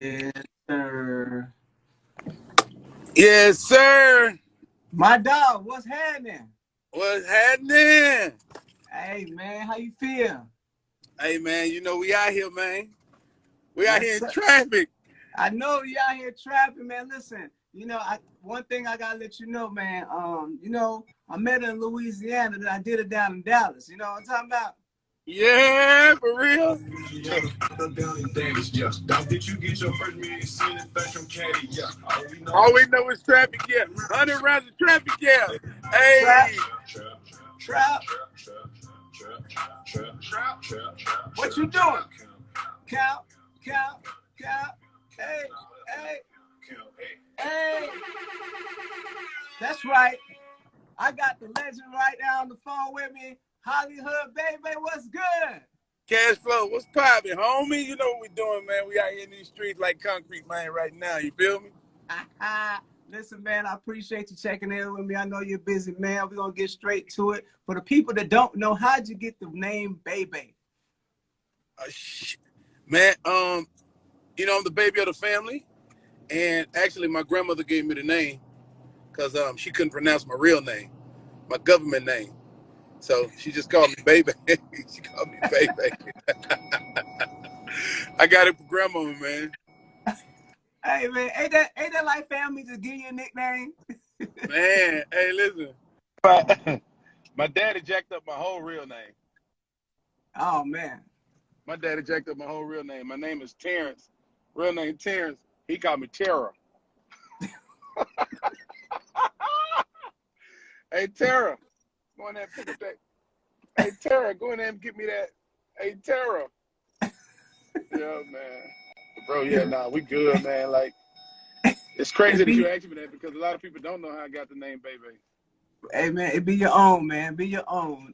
Yes, sir. Yes, sir. My dog, what's happening? What's happening? Hey, man, how you feel? Hey, man, you know we out here, man. We out Yes, here in sir. traffic. I know you out here trapping, man. Listen, one thing I gotta let you know, man. I met her in Louisiana, then I did it down in Dallas. You know what I'm talking about? Yeah, for real. All we know is traffic, yeah. 100 rounds of traffic, yeah. Trap, Hey. trap. What you doing? Count, count, count. Hey, hey, hey. That's right. I got the legend right now on the phone with me. Hollyhood Bay Bay, what's good? Cashflow, what's poppin', homie? You know what we doing, man. We out here in these streets like concrete, man, right now. You feel me? Listen, man, I appreciate you checking in with me. I know you're busy, man. We're going to get straight to it. For the people that don't know, how'd you get the name Bay Bay? Man, I'm the baby of the family. And actually, my grandmother gave me the name because she couldn't pronounce my real name, my government name. So she just called me Baby. She called me Baby. I got it from grandma, man. Hey, man, ain't that like family to give you a nickname? Man, hey, listen. My daddy jacked up my whole real name. Oh, man. My daddy jacked up my whole real name. My name is Terrence. Real name Terrence. He called me Tara. Hey, Tara. Go in there and pick up that. Hey, Tara, go in there and get me that. Hey, Tara. Yeah, man. Bro, yeah, nah, we good, man. Like, it's crazy that you asked me that because a lot of people don't know how I got the name Baby. Hey, man, it be your own, man. Be your own.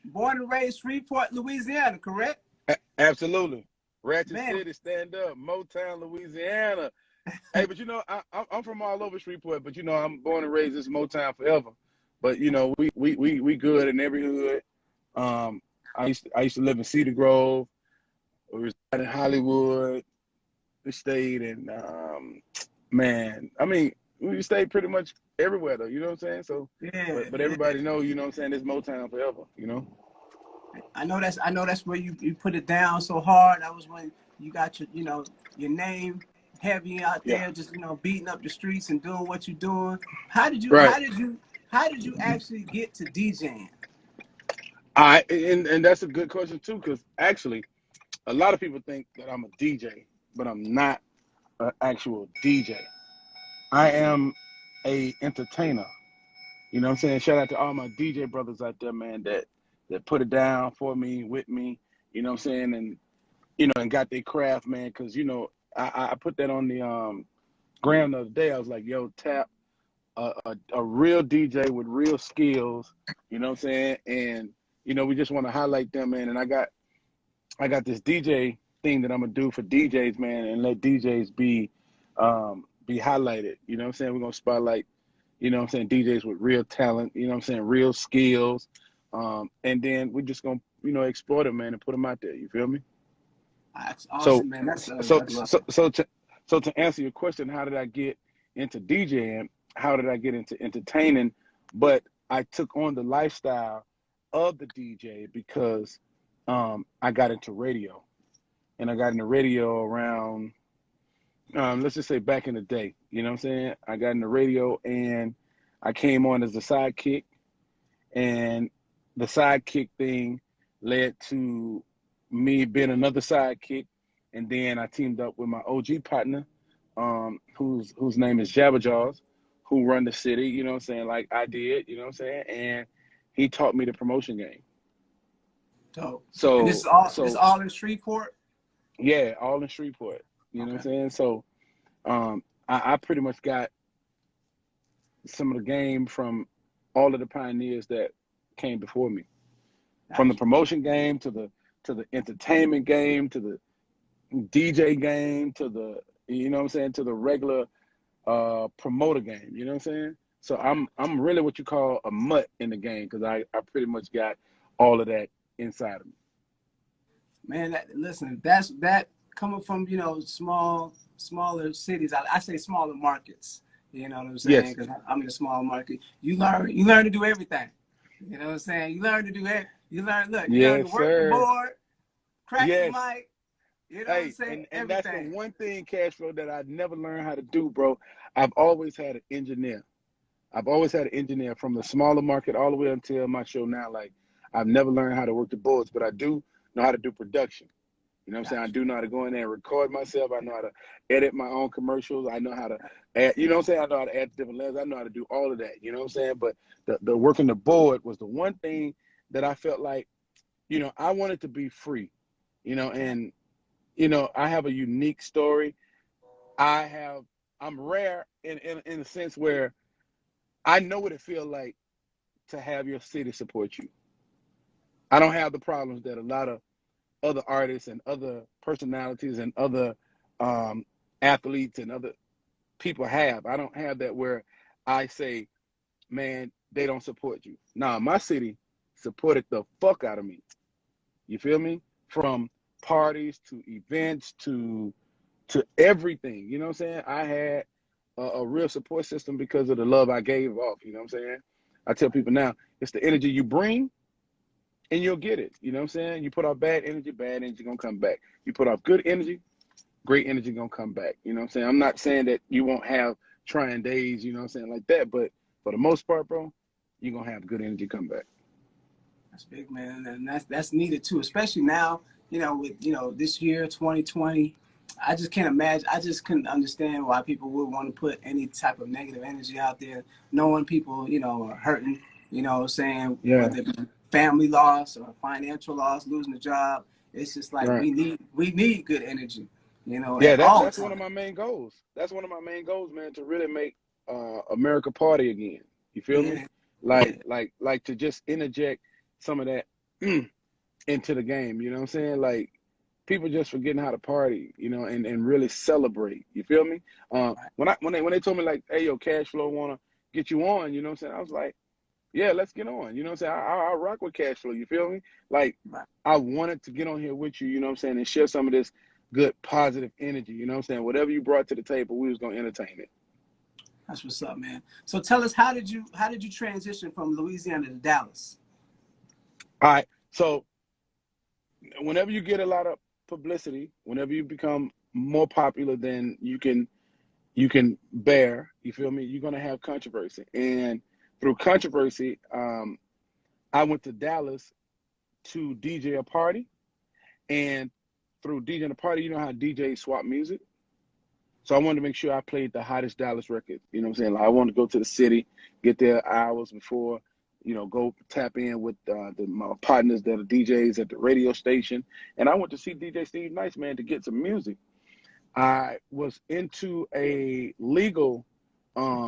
Born and raised Shreveport, Louisiana, correct? Absolutely. Ratchet City, stand up. Motown, Louisiana. Hey, but I'm from all over Shreveport, but I'm born and raised in Motown forever. But we good in every hood. I used to live in Cedar Grove. We resided in Hollywood. We stayed in man. I mean, we stayed pretty much everywhere though. You know what I'm saying? So yeah. But everybody know. You know what I'm saying? It's Motown forever. You know. I know that's where you put it down so hard. That was when you got your name heavy out there, just beating up the streets and doing what you're doing. How did you actually get to DJing? And that's a good question too, because actually a lot of people think that I'm a DJ, but I'm not an actual DJ. I am a entertainer. You know what I'm saying? Shout out to all my DJ brothers out there, man, that put it down for me, with me, you know what I'm saying? And, and got their craft, man, because, I put that on the gram the other day. I was like, yo, tap a real DJ with real skills, you know what I'm saying? And, we just want to highlight them, man. And I got this DJ thing that I'm going to do for DJs, man, and let DJs be highlighted. You know what I'm saying? We're going to spotlight, you know what I'm saying, DJs with real talent, you know what I'm saying, real skills. And then we're just going to, exploit them, man, and put them out there. You feel me? That's awesome, man. So to answer your question, how did I get into DJing? How did I get into entertaining? But I took on the lifestyle of the DJ because I got into radio. And I got into radio around, let's just say back in the day. You know what I'm saying? I got into radio and I came on as a sidekick. And the sidekick thing led to me being another sidekick. And then I teamed up with my OG partner, whose name is Jabba Jaws, who run the city, you know what I'm saying, like I did, you know what I'm saying? And he taught me the promotion game. So and this all in Shreveport? Yeah, all in Shreveport. You know what I'm saying? So I pretty much got some of the game from all of the pioneers that came before me. From the promotion game to the entertainment game to the DJ game to the, you know what I'm saying, to the regular promoter game, you know what I'm saying? So I'm really what you call a mutt in the game because I pretty much got all of that inside of me. Man, listen, that coming from, you know, smaller cities, I say smaller markets, you know what I'm saying? Yes. Because I'm in a small market. You learn to do everything. You know what I'm saying? You learn to do it. You learn to Yes, work the sir. board, crack the Yes. mic, you know what I'm Hey, saying? and that's the Everything. one thing, Cashflow, that I never learned how to do, bro. I've always had an engineer. I've always had an engineer from the smaller market all the way until my show now. Like, I've never learned how to work the boards, but I do know how to do production. You know what I'm saying? I Gotcha. do know how to go in there and record myself. I know how to edit my own commercials. I know how to add, you know what I'm saying? I know how to add different layers. I know how to do all of that. You know what I'm saying? But the working the board was the one thing that I felt like, you know, I wanted to be free, you know, and, you know, I have a unique story. I'm rare in a sense where I know what it feels like to have your city support you. I don't have the problems that a lot of other artists and other personalities and other athletes and other people have. I don't have that where I say, man, they don't support you. Nah, my city supported the fuck out of me. You feel me? From parties to events to everything. You know what I'm saying? I had a real support system because of the love I gave off. You know what I'm saying? I tell people now, it's the energy you bring and you'll get it. You know what I'm saying? You put out bad energy gonna come back. You put out good energy, great energy gonna come back. You know what I'm saying? I'm not saying that you won't have trying days, you know what I'm saying, like that, but for the most part, bro, you're gonna have good energy come back. That's big, man, and that's needed too, especially now, you know, with, you know, this year 2020. I just can't imagine. I just couldn't understand why people would want to put any type of negative energy out there, knowing people, you know, are hurting. You know, saying Yeah. whether it be family loss or financial loss, losing a job. It's just like Right. we need good energy. You know, Yeah, at all that's one of times. my main goals. That's one of my main goals, man, to really make America party again. You feel me? Yeah, yeah. Like to just interject some of that into the game. You know what I'm saying? Like people just forgetting how to party, you know, and really celebrate. You feel me? Right. When they told me like, hey, yo, Cashflow wanna get you on, you know what I'm saying? I was like, yeah, let's get on. You know what I'm saying? I rock with Cashflow. You feel me? Like Right. I wanted to get on here with you. You know what I'm saying? And share some of this good positive energy. You know what I'm saying? Whatever you brought to the table, we was gonna entertain it. That's what's up, man. So tell us, how did you transition from Louisiana to Dallas? All right. So whenever you get a lot of publicity, whenever you become more popular than you can bear, you feel me? You're gonna have controversy, and through controversy, I went to Dallas to DJ a party, and through DJing a party, you know how DJs swap music. So I wanted to make sure I played the hottest Dallas record. You know what I'm saying? Like I wanted to go to the city, get there hours before, you know, go tap in with my partners that are DJs at the radio station, and I went to see DJ Steve Nice, man, to get some music. I was into a legal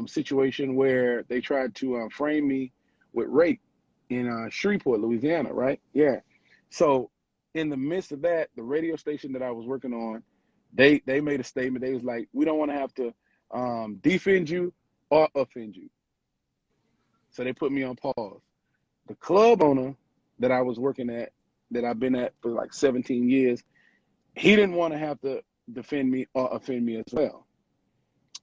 situation where they tried to frame me with rape in Shreveport, Louisiana, right? Yeah. So in the midst of that, the radio station that I was working on, they made a statement. They was like, we don't want to have to defend you or offend you. So they put me on pause. The club owner that I was working at, that I've been at for like 17 years, he didn't want to have to defend me or offend me as well.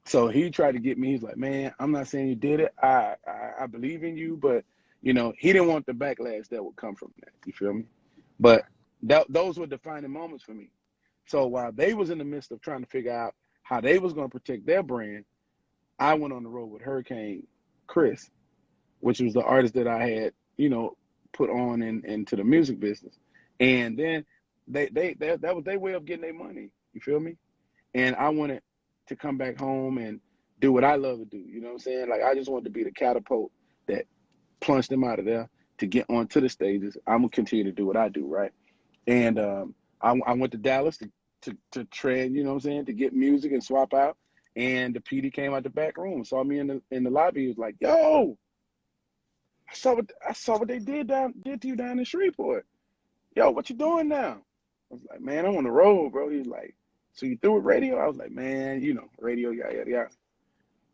So he tried to get me. He's like, man, I'm not saying you did it. I believe in you, but you know, he didn't want the backlash that would come from that. You feel me? But those were defining moments for me. So while they was in the midst of trying to figure out how they was going to protect their brand, I went on the road with Hurricane Chris, which was the artist that I had, you know, put on into the music business. And then that was their way of getting their money. You feel me? And I wanted to come back home and do what I love to do. You know what I'm saying? Like I just wanted to be the catapult that plunged them out of there to get onto the stages. I'm gonna continue to do what I do, right? And I went to Dallas to trade, you know what I'm saying, to get music and swap out. And the PD came out the back room, saw me in the lobby. He was like, "Yo, I saw what they did to you down in Shreveport. Yo, what you doing now?" I was like, "Man, I'm on the road, bro." He's like, "So you through with radio?" I was like, "Man, you know, radio, yeah."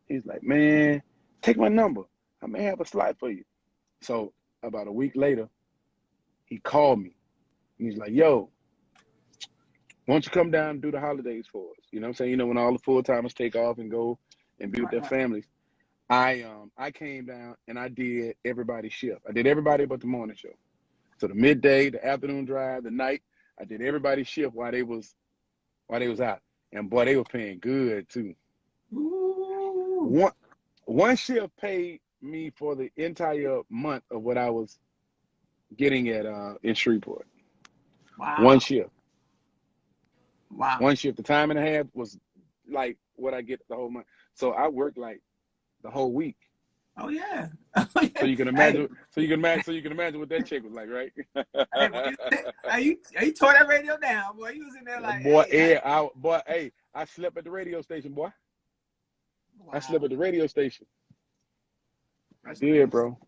He's like, "Man, take my number. I may have a slot for you." So about a week later, he called me. He's like, "Yo, don't you come down and do the holidays for us? You know what I'm saying? You know, when all the full-timers take off and go and be with their Right. families. I came down and I did everybody's shift. I did everybody but the morning show. So the midday, the afternoon drive, the night, I did everybody's shift while they was out. And boy, they were paying good too. Ooh. One shift paid me for the entire month of what I was getting at in Shreveport. One Wow. shift. Wow. One shift. The time and a half was like what I get the whole month. So I worked like the whole week. Oh yeah. So you can Hey, imagine. So you can imagine what that check was like, right? hey, you tore that radio down, boy. You was in there like, Boy, hey, I slept at the radio station, boy. I slept wow. at the radio station. I That's did, crazy. bro.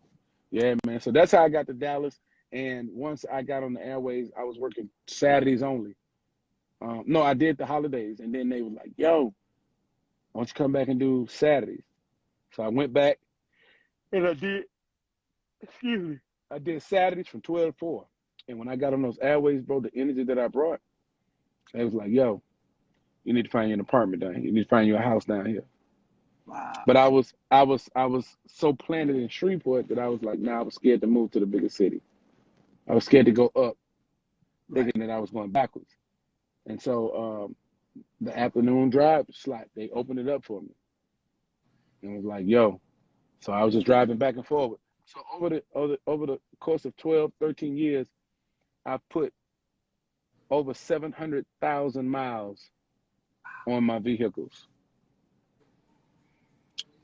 Yeah, man. So that's how I got to Dallas. And once I got on the airways, I was working Saturdays only. No, I did the holidays, and then they were like, "Yo, why don't you come back and do Saturdays?" So I went back, and I did. Excuse me. I did Saturdays from 12 to 4. And when I got on those airways, bro, the energy that I brought, they was like, "Yo, you need to find you an apartment down here. You need to find you a house down here." Wow. But I was so planted in Shreveport that I was like, nah, I was scared to move to the bigger city. I was scared to go up, Right. thinking that I was going backwards. And so the afternoon drive slot, they opened it up for me. And was like, yo. So I was just driving back and forward. So over the course of 12, 13 years, I put over 700,000 miles on my vehicles.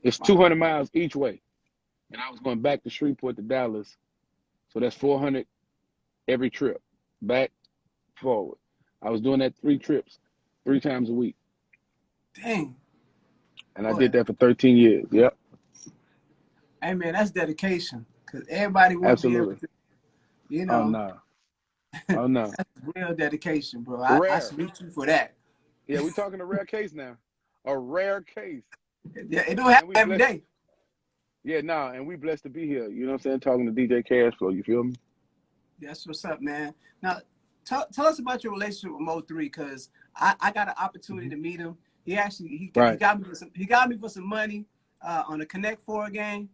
It's Wow. 200 miles each way. And I was going back to Shreveport to Dallas. So that's 400 every trip, back, forward. I was doing that 3 trips, 3 times a week. Dang. And I did Boy. that for 13 years. Yep, Hey man, that's dedication. Cause everybody wouldn't be able absolutely. to, you Oh, know, no. Oh, no. that's real dedication, bro. I Rare. salute you for that. Yeah, we're talking a rare case now. A rare case. Yeah, it don't happen And we every blessed. day. Yeah, no, and we blessed to be here. You know what I'm saying? Talking to DJ Cashflow. You feel me? That's what's up, man. Now, tell us about your relationship with MO3, because I got an opportunity Mm-hmm. to meet him. He Right. got me for some money on a Connect Four game.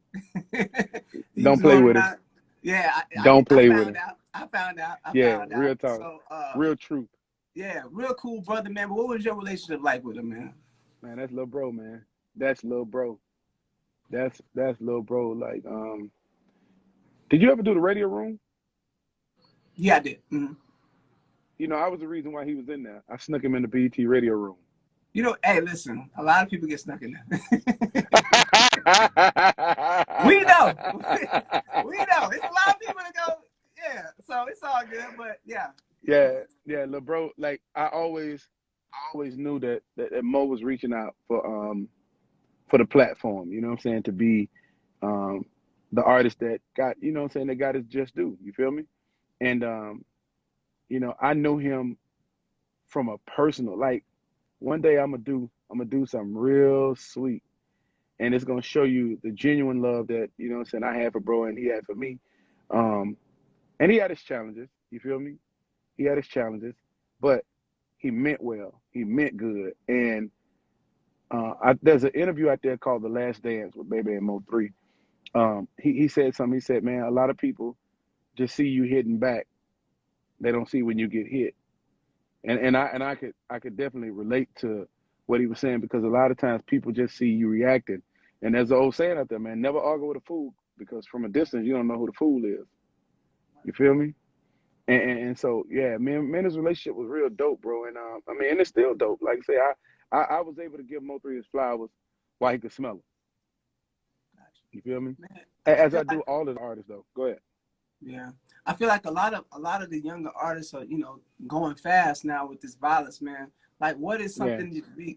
He Don't was play going with him. around. Yeah, Don't I play with found him. out. I found out. I Yeah, found out. real talk. So Real truth. yeah, real cool brother, man. But what was your relationship like with him, man? Man, that's little bro, man. That's little bro. That's little bro. Like, did you ever do the radio room? Yeah, I did. Mm-hmm. You know, I was the reason why he was in there. I snuck him in the BET radio room. You know, hey, listen, a lot of people get stuck in there. We know. We know. It's a lot of people that go, yeah. So it's all good, but yeah. Yeah, little bro. Like I always knew that Mo was reaching out for the platform. You know what I'm saying? To be the artist that got, you know what I'm saying, that got his just due. You feel me? And you know, I know him from a personal. Like one day I'm gonna do something real sweet, and it's gonna show you the genuine love that, you know what I'm saying, I had for bro and he had for me. Um, and he had his challenges. You feel me? He had his challenges, but he meant well. He meant good. And there's an interview out there called The Last Dance with Baby and MO3. He said something. He said, man, a lot of people just see you hitting back. They don't see when you get hit. And I could definitely relate to what he was saying, because a lot of times people just see you reacting. And there's an old saying out there, man, never argue with a fool, because from a distance you don't know who the fool is. You feel me? And so yeah, me and his relationship was real dope, bro. And I mean, and it's still dope. Like I say, I was able to give Mo3 his flowers while he could smell them. You feel me? Man, I As feel I like do all of the artists, though. Go ahead. yeah. I feel like a lot of the younger artists are, you know, going fast now with this violence, man. Like what is Yeah, something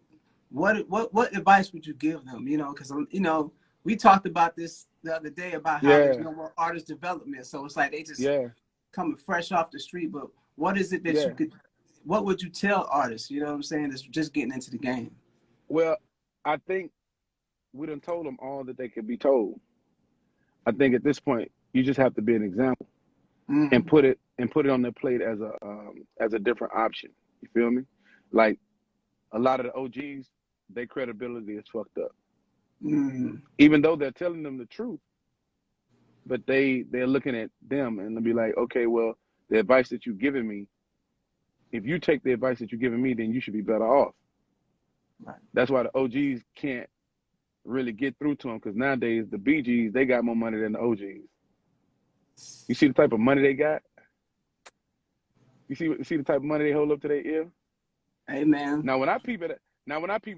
what advice would you give them? You know, because you know, we talked about this the other day about how there's yeah, no more artist development. So it's like they just yeah, coming fresh off the street. But what is it that yeah. you could what would you tell artists, you know what I'm saying, that's just getting into the game? Well, I think we done told them all that they could be told. I think at this point you just have to be an example and Mm-hmm. put it on their plate as a different option. You feel me? Like a lot of the OGs, their credibility is fucked up. Mm. Even though they're telling them the truth, but they're looking at them and they'll be like, okay, well, the advice that you're giving me, if you take the advice that you're giving me, then you should be better off. Right. That's why the OGs can't really get through to them, because nowadays the BGs, they got more money than the OGs. You see the type of money they got? You see the type of money they hold up to their ear? Hey, man. Now when I peep it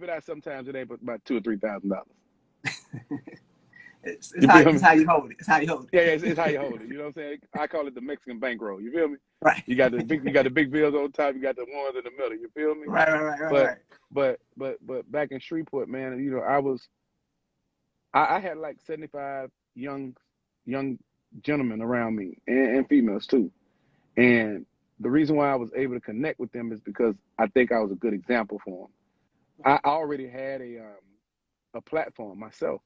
out, sometimes it ain't but about $2,000 or $3,000. It's how you hold it. It's how you hold it. Yeah, it's how you hold it. You know what I'm saying? I call it the Mexican bankroll. You feel me? Right. You got the big bills on top. You got the ones in the middle. You feel me? Right. But back in Shreveport, man, you know, I had like 75 young gentlemen around me and females too. And the reason why I was able to connect with them is because I think I was a good example for them. I already had a platform myself.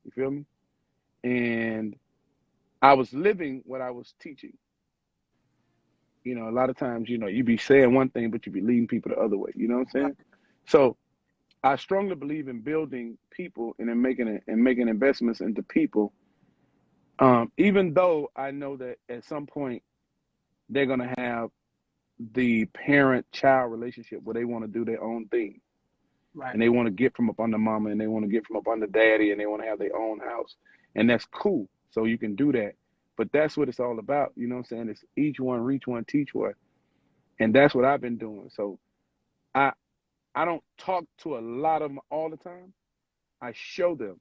You feel me? And I was living what I was teaching. You know, a lot of times, you know, you be saying one thing, but you be leading people the other way. You know what I'm saying? So I strongly believe in building people and in making investments into people. Even though I know that at some point they're gonna have the parent-child relationship where they want to do their own thing. Right. And they want to get from up under mama, and they want to get from up under daddy, and they want to have their own house. And that's cool. So you can do that. But that's what it's all about. You know what I'm saying? It's each one, reach one, teach one. And that's what I've been doing. So I don't talk to a lot of them all the time. I show them.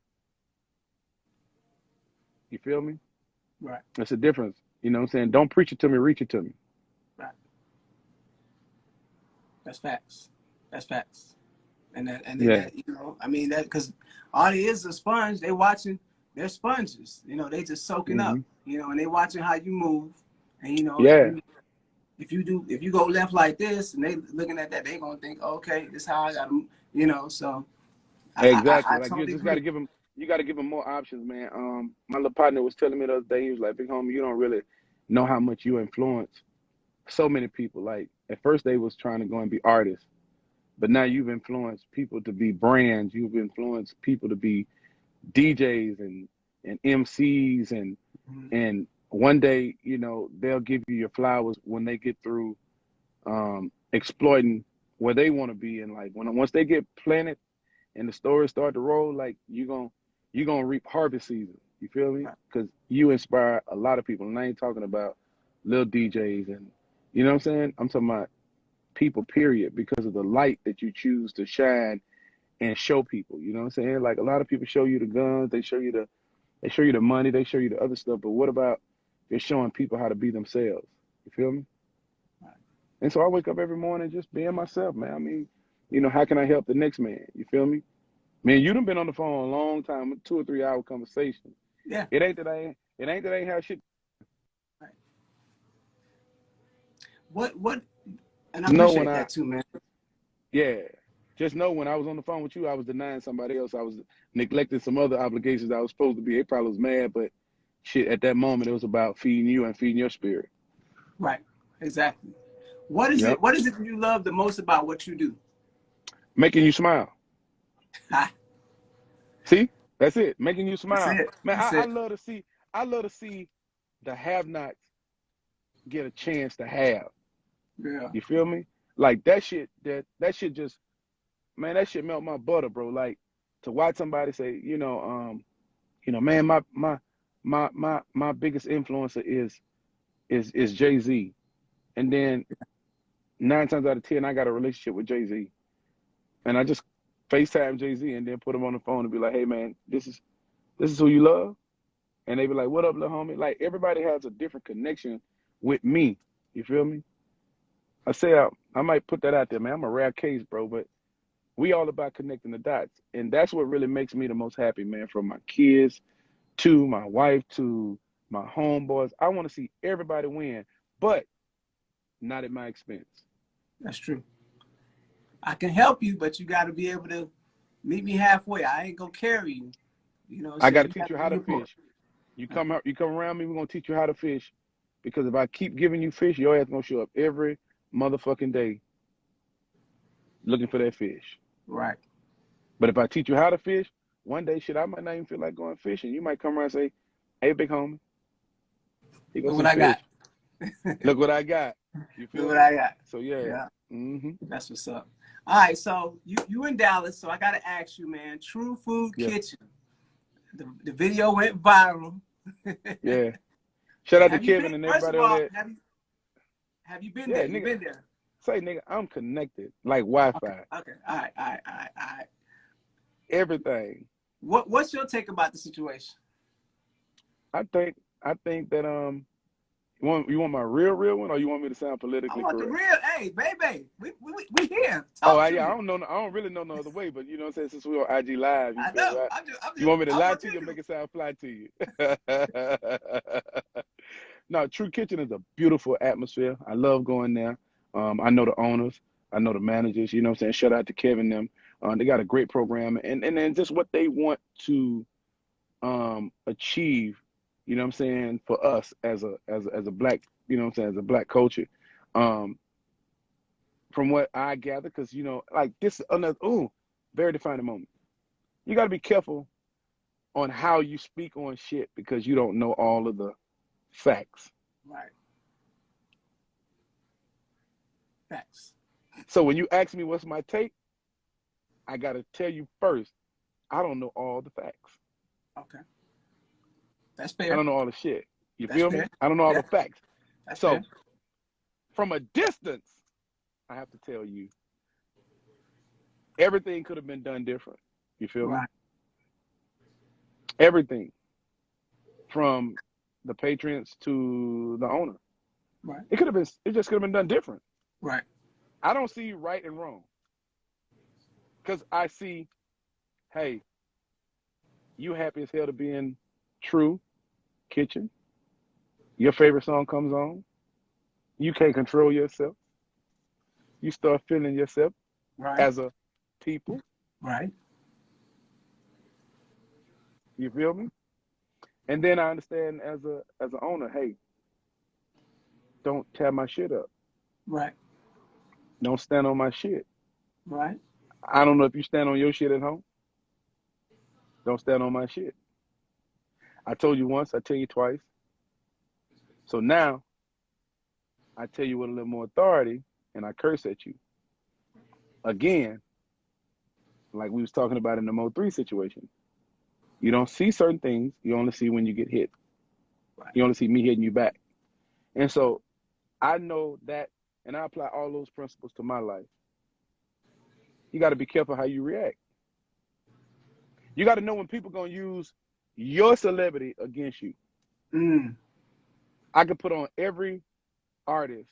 You feel me? Right. That's the difference. You know what I'm saying? Don't preach it to me, reach it to me. Right. That's facts. And that, you know, I mean, that because all it is a sponge. They watching, they're sponges. You know, they just soaking up. You know, and they watching how you move. And you know, if you go left like this, and they looking at that, they gonna think, okay, this is how I got to, you know. So Exactly. I Like totally you just agree. got to give them more options, man. My little partner was telling me the other day, he was like, big homie, you don't really know how much you influence so many people. Like at first they was trying to go and be artists, but now you've influenced people to be brands. You've influenced people to be DJs and MCs and one day, you know, they'll give you your flowers when they get through exploiting where they want to be in life. Once they get planted and the stories start to roll, like you're gonna reap harvest season. You feel me? Because you inspire a lot of people. And I ain't talking about little DJs and you know what I'm saying? I'm talking about people, period, because of the light that you choose to shine and show people. You know what I'm saying? Like a lot of people show you the guns, they show you the money, they show you the other stuff. But what about you're showing people how to be themselves? You feel me? And so I wake up every morning just being myself, man. I mean, you know, how can I help the next man? You feel me? Man, you done been on the phone a long time, 2 or 3 hour conversation. Yeah. It ain't that I ain't have shit. Right. What? And I appreciate that too, man. Yeah. Just know when I was on the phone with you, I was denying somebody else. I was neglecting some other obligations I was supposed to be. They probably was mad, but shit, at that moment, it was about feeding you and feeding your spirit. Right. Exactly. What is it you love the most about what you do? Making you smile. See? That's it. Making you smile. Man, I love to see the have-nots get a chance to have. Yeah. You feel me? Like that shit just, man, that shit melt my butter, bro. Like to watch somebody say, man, my biggest influencer is Jay-Z. And then 9 times out of 10, I got a relationship with Jay-Z. And I just FaceTime Jay-Z and then put him on the phone and be like, hey man, this is who you love? And they be like, what up, little homie? Like everybody has a different connection with me. You feel me? I say I might put that out there, man. I'm a rare case, bro, but we all about connecting the dots. And that's what really makes me the most happy, man, from my kids to my wife to my homeboys. I want to see everybody win, but not at my expense. That's true. I can help you, but you got to be able to meet me halfway. I ain't gonna carry you. You know, I got to teach you how to fish. You come around me, we're gonna teach you how to fish. Because if I keep giving you fish, your ass gonna show up every motherfucking day. looking for that fish. Right. But if I teach you how to fish, one day, shit, I might not even feel like going fishing. You might come around and say, "Hey, big homie, here goes Look some what I fish. got. Look what I got." You feel Look me? what I got. So yeah. Yeah. Mm-hmm. That's what's up. All right, so you in Dallas, so I gotta ask you, man. True Food Yeah. Kitchen. The video went viral. Yeah. Shout out to Have you Kevin been? and First everybody of over all, there. have you been Yeah, there? You nigga. been there? Say, nigga, I'm connected like Wi-Fi. Okay. All right. Everything. What's your take about the situation? I think that you want my real one, or you want me to sound I politically want the correct? real. Hey, baby, we here. Oh, Talk to yeah, me. I don't really know no other way, but you know what I'm saying, since we're on IG Live, you I feel know. right? I'm You want me to I lie want to you or to. make it sound fly to you? No, True Kitchen is a beautiful atmosphere. I love going there. I know the owners, I know the managers, you know what I'm saying? Shout out to Kevin and them. They got a great program, and then just what they want to achieve, you know what I'm saying, for us as a black, you know what I'm saying, as a black culture. Um, from what I gather, because you know, like this is another very defining moment. You got to be careful on how you speak on shit because you don't know all of the facts. Right. Facts. So when you ask me what's my take, I got to tell you first, I don't know all the facts. Okay. That's I fair. don't know all the shit. You That's feel fair. me? I don't know all Yeah. the facts. That's So fair. from a distance, I have to tell you, everything could have been done different. You feel me? Right. Everything from the patrons to the owner. Right. It just could have been done different. Right. I don't see right and wrong. Because I see, hey, you happy as hell to be in True Kitchen. Your favorite song comes on. You can't control yourself. You start feeling yourself Right. as a people. Right. You feel me? And then I understand as an owner, hey, don't tear my shit up. Right. Don't stand on my shit. Right. I don't know if you stand on your shit at home. Don't stand on my shit. I told you once, I tell you twice. So now I tell you with a little more authority and I curse at you. Again, like we was talking about in the MO3 situation. You don't see certain things, you only see when you get hit. Right. You only see me hitting you back. And so I know that, and I apply all those principles to my life. You got to be careful how you react. You got to know when people going to use your celebrity against you. Mm. I could put on every artist.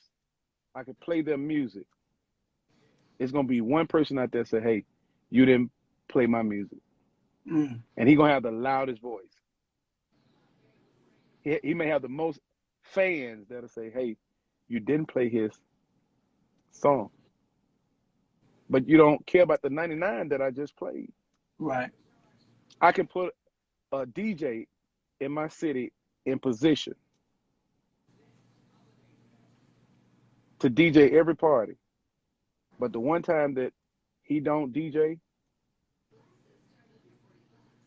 I could play their music. It's going to be one person out there say, hey, you didn't play my music. Mm. And he going to have the loudest voice. He may have the most fans that'll say, hey, you didn't play his song. But you don't care about the 99 that I just played. Right. I can put a DJ in my city in position to DJ every party. But the one time that he don't DJ,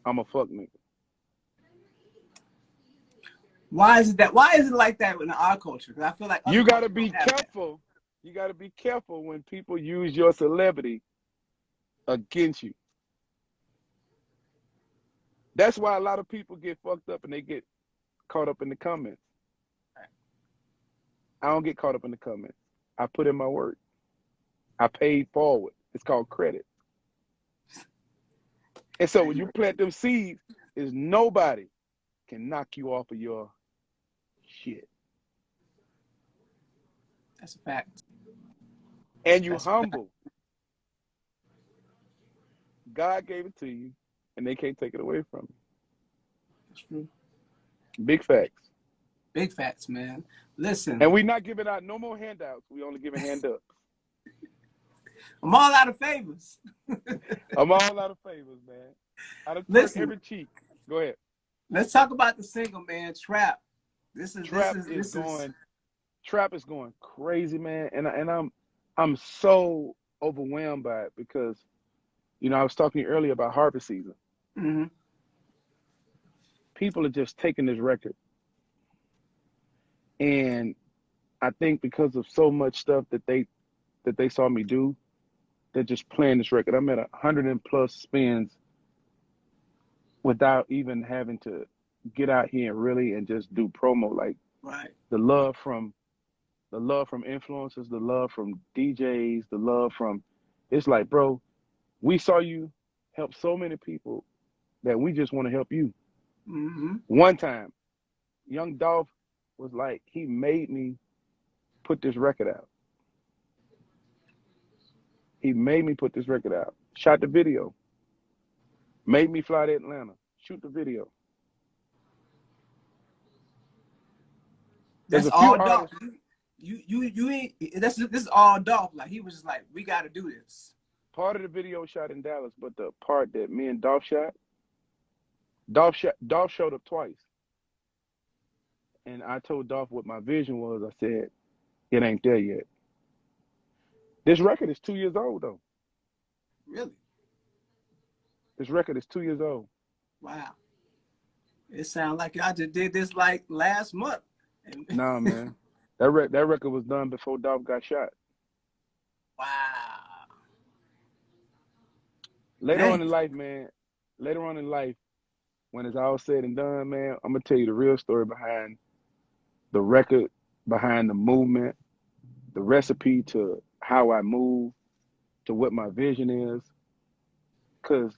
I'm a fuck nigga. Why is it like that in our culture? Because I feel like other You got to cultures be don't have that. careful. You got to be careful when people use your celebrity against you. That's why a lot of people get fucked up and they get caught up in the comments. I don't get caught up in the comments. I put in my work. I paid forward. It's called credit. And so when you plant them seeds, is nobody can knock you off of your shit. That's a fact. And you That's humble. God gave it to you, and they can't take it away from you. That's true. Big facts. Big facts, man. Listen. And we're not giving out no more handouts. We only giving hand ups. I'm all out of favors. I'm all out of favors, man. Out of every cheek. Go ahead. Let's talk about the single, man. Trap. Trap is going crazy, man. And I'm so overwhelmed by it because, I was talking to you earlier about harvest season. Mm-hmm. People are just taking this record, and I think because of so much stuff that they saw me do, they're just playing this record. I'm at 100 and plus spins without even having to get out here and just do promo. Like Right. the love from influencers, the love from DJs, the love from, it's like, bro, we saw you help so many people that we just want to help you. Mm-hmm. One time, Young Dolph was like, he made me put this record out. He made me put this record out. Shot the video. Made me fly to Atlanta. Shoot the video. There's That's a few all Dolph. artists. You ain't. This is all Dolph. Like he was just like, we got to do this. Part of the video shot in Dallas, but the part that me and Dolph shot, Dolph showed up twice. And I told Dolph what my vision was. I said, it ain't there yet. This record is 2 years old, though. Really? This record is 2 years old. Wow. It sounds like I just did this like last month. Nah, man. That record was done before Dolph got shot. Wow. Later Dang. on in life, man, when it's all said and done, man, I'm going to tell you the real story behind the record, behind the movement, the recipe to how I move, to what my vision is. Because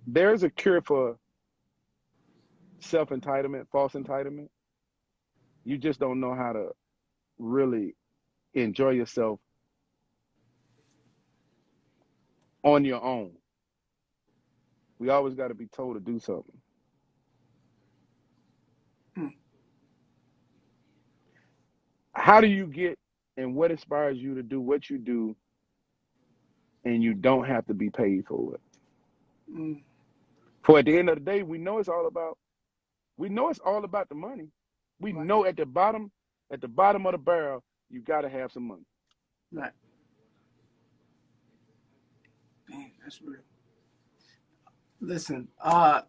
there's a cure for self-entitlement, false entitlement. You just don't know how to really enjoy yourself on your own. We always got to be told to do something. How do you get, and what inspires you to do what you do, and you don't have to be paid for it? For at the end of the day, we know it's all about the money. We know at the bottom of the barrel, you got to have some money. Right. Damn, that's real. Listen, I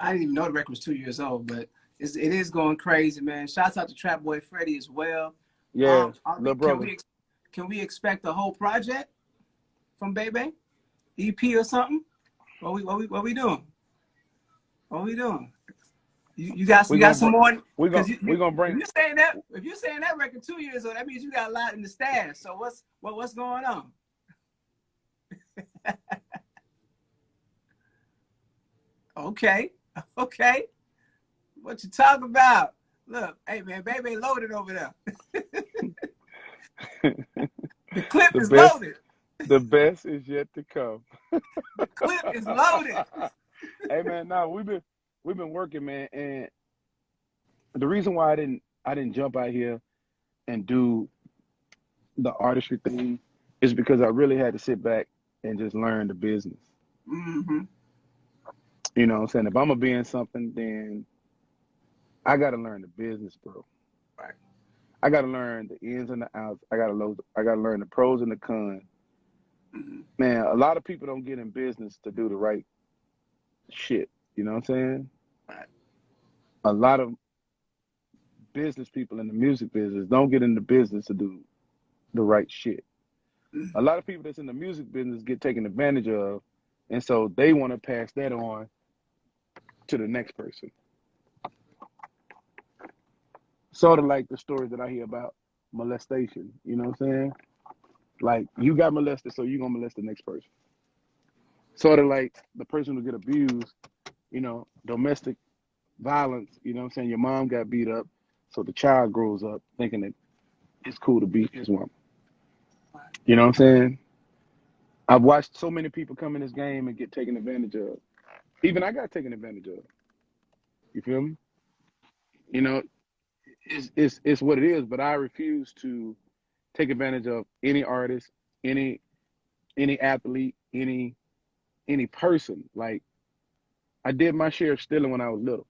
didn't even know the record was 2 years old, but it is going crazy, man. Shouts out to Trapboy Freddy as well. Yeah, little brother. Can we expect the whole project from Bay Bay? EP or something? What we doing? What we doing? You got some more? We're gonna bring. If you're saying that record 2 years old, that means you got a lot in the stash. So what's going on? Okay. What you talking about? Look, hey man, baby loaded over there. The clip is loaded. The best is yet to come. The clip is loaded. Hey man, no, we've been working, man, and the reason why I didn't jump out here and do the artistry thing is because I really had to sit back and just learn the business. Mm-hmm. You know what I'm saying? If I'm gonna be in something, then I gotta learn the business, bro. Right. I gotta learn the ins and the outs. I gotta learn the pros and the cons. Mm-hmm. Man, a lot of people don't get in business to do the right shit. You know what I'm saying? Right. A lot of business people in the music business don't get in the business to do the right shit. Mm-hmm. A lot of people that's in the music business get taken advantage of, and so they want to pass that on to the next person. Sort of like the stories that I hear about molestation. You know what I'm saying? Like, you got molested, so you're going to molest the next person. Sort of like the person who get abused, domestic violence, you know what I'm saying? Your mom got beat up, so the child grows up thinking that it's cool to beat his woman. You know what I'm saying? I've watched so many people come in this game and get taken advantage of. Even I got taken advantage of. You feel me? It's what it is, but I refuse to take advantage of any artist, any athlete, any person. Like, I did my share of stealing when I was little.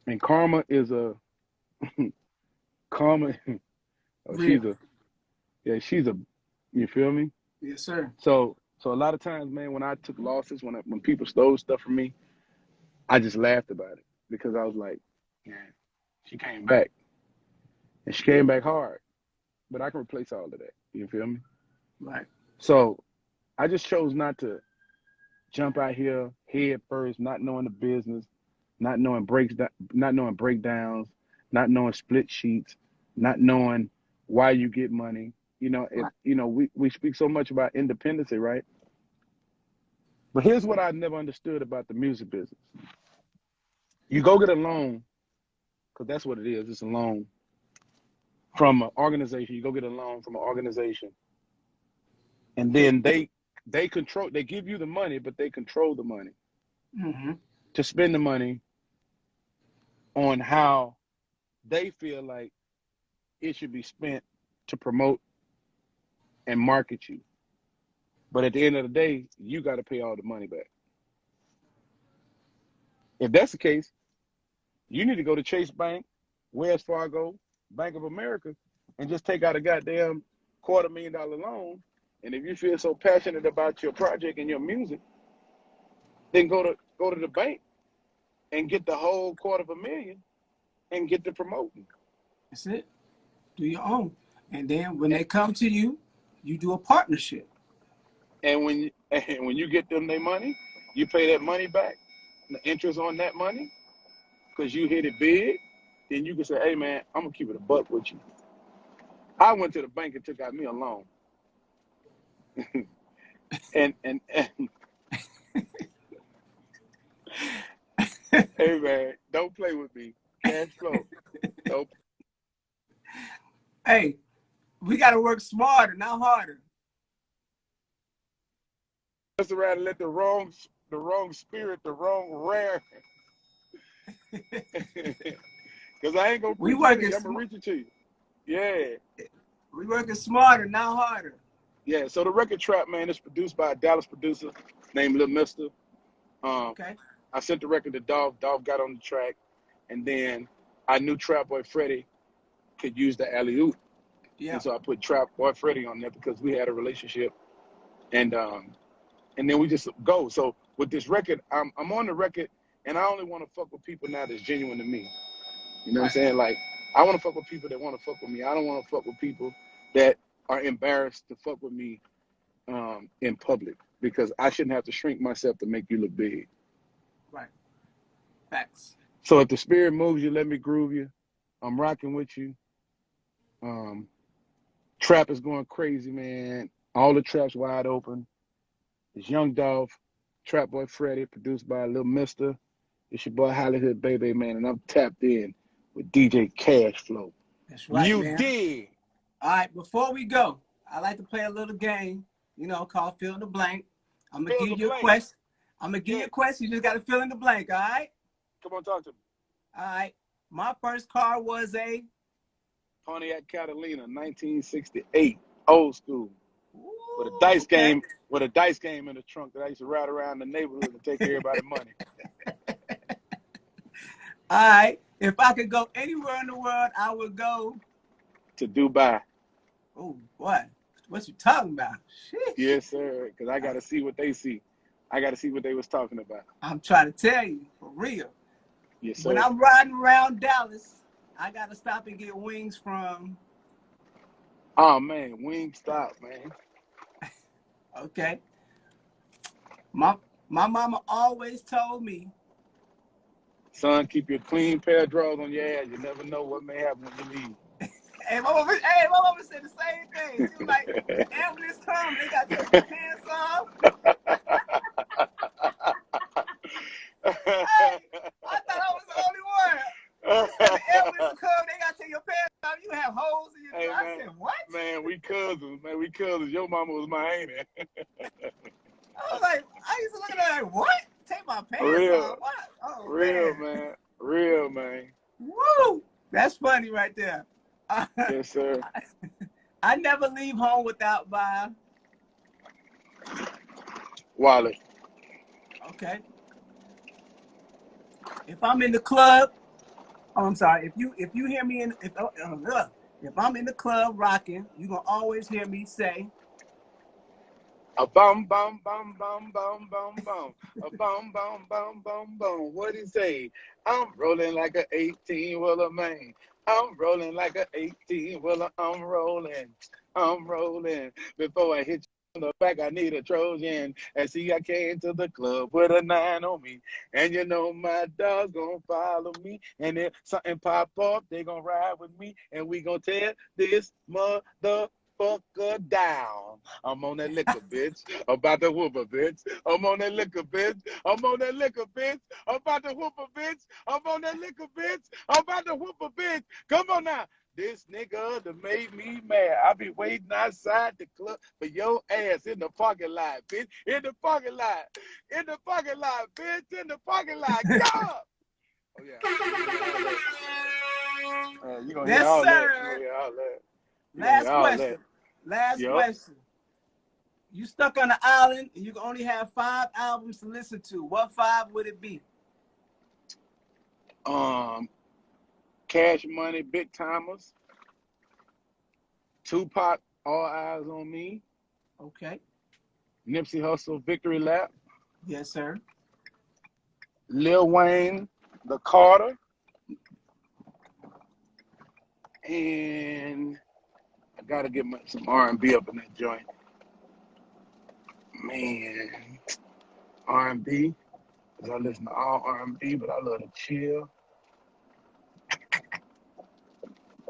And karma is a karma. Yeah, you feel me? Yes, sir. So a lot of times, man, when I took losses, when people stole stuff from me, I just laughed about it because I was like, man, she came back and she came back hard, but I can replace all of that. You feel me? Right. So I just chose not to jump out here head first, not knowing the business, not knowing breakdowns, not knowing split sheets, not knowing why you get money. If Right. we speak so much about independency, right? But here's what I never understood about the music business. You go get a loan, because that's what it is. It's a loan from an organization. You go get a loan from an organization, and then they give you the money, but they control the money Mm-hmm. to spend the money on how they feel like it should be spent to promote and market you. But at the end of the day, you got to pay all the money back. If that's the case, you need to go to Chase Bank, Wells Fargo, Bank of America, and just take out a goddamn $250,000 loan. And if you feel so passionate about your project and your music, then go to the bank and get the whole $250,000 and get to promoting. That's it. Do your own. And then when they come to you, you do a partnership. And when you get them their money, you pay that money back, the interest on that money, because you hit it big, then you can say, hey man, I'm gonna keep it a buck with you. I went to the bank and took out me a loan. and hey man, don't play with me. Cashflow. Don't. Hey, we gotta work smarter, not harder. Just around and let the wrong spirit, the wrong rare. Because I ain't gonna preach it to you, I'm gonna reach it to you. Yeah. We working smarter, not harder. Yeah, so the record Trap, man, is produced by a Dallas producer named Lil Mister. Okay. I sent the record to Dolph. Dolph got on the track, and then I knew Trapboy Freddy could use the alley-oop. Yeah. And so I put Trapboy Freddy on there because we had a relationship. And then we just go. So with this record, I'm on the record, and I only want to fuck with people now that's genuine to me. You know what I'm saying? Like, I want to fuck with people that want to fuck with me. I don't want to fuck with people that are embarrassed to fuck with me in public, because I shouldn't have to shrink myself to make you look big. Right. Facts. So if the spirit moves you, let me groove you. I'm rocking with you. Trap is going crazy, man. All the traps wide open. It's Young Dolph Trapboy Freddy, produced by Lil Mister. It's your boy Hollyhood Bay Bay, man, and I'm tapped in with DJ Cashflow. That's right, you man. dig? All right, before we go, I like to play a little game, called Fill in the Blank. I'm going to give you a question. I'm going to give you a question. You just got to fill in the blank, all right? Come on, talk to me. All right. My first car was a Pontiac Catalina, 1968, old school. With a dice game in the trunk that I used to ride around the neighborhood and take everybody money. All right. If I could go anywhere in the world, I would go to Dubai. Oh, what? What you talking about? Sheesh. Yes, sir. Because I got to see what they see. I got to see what they was talking about. I'm trying to tell you, for real. Yes, sir. When I'm riding around Dallas, I got to stop and get wings from. Oh, man. Wingstop, man. Okay. My mama always told me, son, keep your clean pair of drawers on your ass. You never know what may happen when you leave. Hey, my mama said the same thing. She was like, the ambulance come, they got to take your pants off. Hey, I thought I was the only one. She said the ambulance come, they got to take your pants off. You have holes in your I said, what? Man, we cousins. Your mama was my auntie. I was like, I used to look at her like, what? Take my pants off? What? Oh, man. Real, man. Woo! That's funny right there. Yes, sir. I never leave home without my wallet. Okay. If I'm in the club, I'm sorry. If you hear me If I'm in the club rocking, you're going to always hear me say, a bum, bum, bum, bum, bum, bum, bum. A bum, bum, bum, bum, bum. What'd he say? I'm rolling like a 18-wheeler, man. I'm rolling like a 18-wheeler. I'm rolling. I'm rolling. Before I hit you in the back, I need a Trojan. And see, I came to the club with a 9 on me. And you know my dog's gonna follow me. And if something pop up, they gonna ride with me. And we gonna tear this motherfucker down. I'm on that liquor, bitch. About to whoop a bitch. I'm on that liquor, bitch. I'm on that liquor, bitch. I'm about to whoop a bitch. I'm on that liquor, bitch. I'm about to whoop a bitch. Come on now. This nigga that made me mad. I be waiting outside the club for your ass in the parking lot, bitch. In the parking lot. In the parking lot, bitch. In the parking lot. Go! Oh, yeah. You gonna hear yes, all that. sir. You gonna hear all that. Last question. Last question. You stuck on the island and you can only have 5 albums to listen to. What 5 would it be? Cash Money, Big Timers. Tupac, All Eyes on Me. Okay. Nipsey Hussle, Victory Lap. Yes, sir. Lil Wayne, The Carter. And I gotta get some R&B up in that joint. Man, R&B. Because I listen to all R&B, but I love to chill.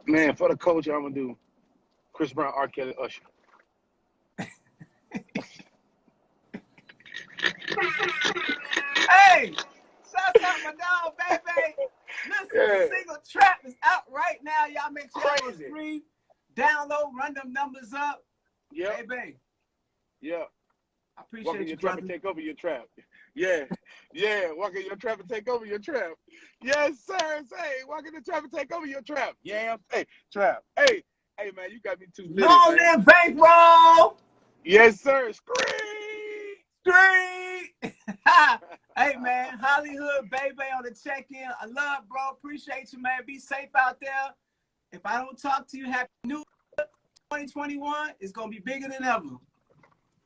Man, for the culture, I'm gonna do Chris Brown, R. Kelly, Usher. Hey, shout out my dog, baby. Listen, the single Trap is out right now. Y'all make sure y'all stream, download, run them numbers up. Yeah. Baby. Yeah. I appreciate walk in you, your brother. trap and take over your trap. Yeah. Yeah. Walk in your trap and take over your trap. Yes, sir. Say, walk in the trap and take over your trap. Yeah. Hey, trap. Hey, man, you got me too lit. Long live bankroll. Yes, sir. Scream. Hey, man, Hollyhood Bay Bay on the check-in. I love, bro. Appreciate you, man. Be safe out there. If I don't talk to you, happy new 2021. It's going to be bigger than ever.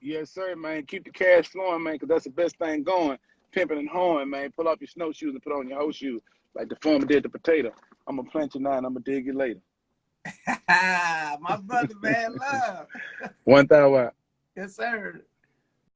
Yes, sir, man. Keep the cash flowing, man, because that's the best thing going. Pimping and hoeing, man. Pull off your snowshoes and put on your hoe shoes like the farmer did the potato. I'm going to plant you now and I'm going to dig you later. My brother, man, love. 1,000 watt. Yes, sir.